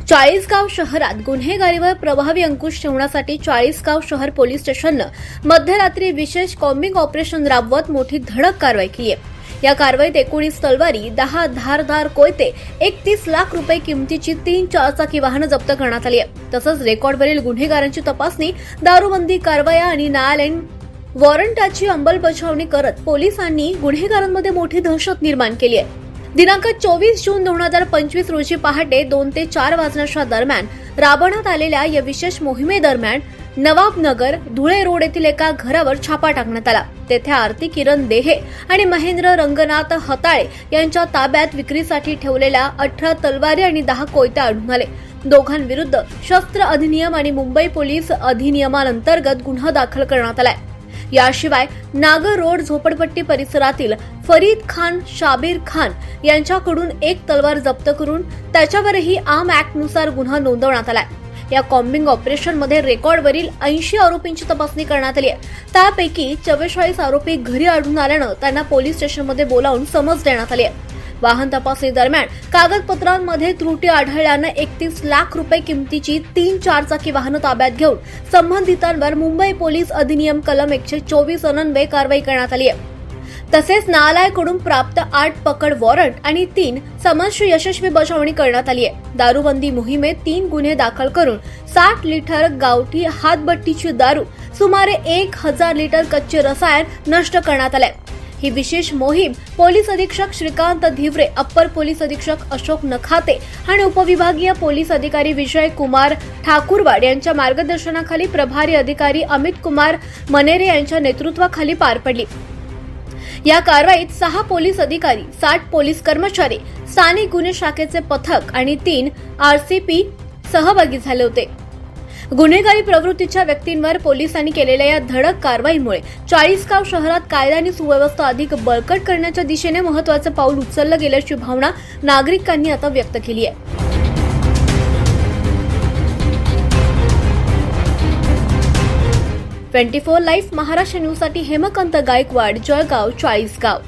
चाळीसगाव शहरात गुन्हेगारीवर प्रभावी अंकुश ठेवण्यासाठी चाळीसगाव शहर पोलीस स्टेशननं मध्यरात्री विशेष कॉम्बिंग ऑपरेशन राबवत मोठी धडक कारवाई केली आहे। या कारवाईत 19 तलवारी, 10 धारदार कोयते, 31 लाख रुपये किमतीची 3 चारचाकी वाहनं जप्त करण्यात आली आहे। तसंच रेकॉर्डवरील गुन्हेगारांची तपासणी, दारूबंदी कारवाया आणि न्यायालयीन वॉरंटाची अंमलबजावणी करत पोलिसांनी गुन्हेगारांमध्ये मोठी दहशत निर्माण केली आहे। दिनांक 24 जून 2025 रोजी पहाटे 2 ते 4 वाजण्याच्या दरम्यान राबवण्यात आलेल्या या विशेष मोहिमेदरम्यान नवाबनगर, धुळे रोड येथील एका घरावर छापा टाकण्यात आला। तेथे आरती किरण देहे आणि महेंद्र रंगनाथ हताळे यांच्या ताब्यात विक्रीसाठी ठेवलेल्या 18 तलवारी आणि 10 कोयते आढळून आले। दोघांविरुद्ध शस्त्र अधिनियम आणि मुंबई पोलीस अधिनियमांतर्गत गुन्हा दाखल करण्यात आलाय। याशिवाय नागर रोड झोपडपट्टी परिसरातील फरीद खान, शाबीर खान यांच्याकडून 1 तलवार जप्त करून त्याच्यावरही आर्म ऍक्टनुसार गुन्हा नोंदवण्यात आलाय। या कॉम्बिंग ऑपरेशनमध्ये रेकॉर्डवरील 80 आरोपींची तपासणी करण्यात आली आहे। त्यापैकी 44 आरोपी घरी आढळून आल्यानं त्यांना पोलीस स्टेशनमध्ये बोलावून समज देण्यात आली आहे। वाहन तपासणी दरम्यान कागदपत्रांमध्ये त्रुटी आढळल्यानं 31 लाख रुपये किमतीची 3 चारचाकी वाहनं ताब्यात घेऊन संबंधितांवर मुंबई पोलीस अधिनियम कलम 124 अन्वये कारवाई करण्यात आली आहे। तसेच न्यायालयाकडून प्राप्त 8 पकड वॉरंट आणि 3 समन्सची यशस्वी बजावणी करण्यात आली आहे। दारूबंदी मोहिमेत 3 गुन्हे दाखल करून 60 लिटर गावठी हातभट्टीची दारू, सुमारे 1000 लिटर कच्चे रसायन नष्ट करण्यात आले। ही विशेष मोहीम पोलीस अधीक्षक श्रीकांत धिवरे, अप्पर पोलीस अधीक्षक अशोक नखाते आणि उपविभागीय पोलीस अधिकारी विजय कुमार ठाकूरवाड यांच्या मार्गदर्शनाखाली प्रभारी अधिकारी अमित कुमार मनेरे यांच्या नेतृत्वाखाली पार पडली। या कारवाईत 6 पोलीस अधिकारी, 60 पोलीस कर्मचारी, स्थानिक गुन्हे शाखेचे पथक आणि 3 आरसीपी सहभागी झाले होते। गुन्हेगारी प्रवृत्तीच्या व्यक्तींवर पोलिसांनी केलेल्या या धडक कारवाईमुळे चाळीसगाव शहरात कायदा आणि सुव्यवस्था अधिक बळकट करण्याच्या दिशेने महत्त्वाचं पाऊल उचललं गेल्याची भावना नागरिकांनी आता व्यक्त केली आहे। 24 लाईव्ह महाराष्ट्र न्यूजसाठी हेमकांत गायकवाड, जळगाव, चाळीसगाव।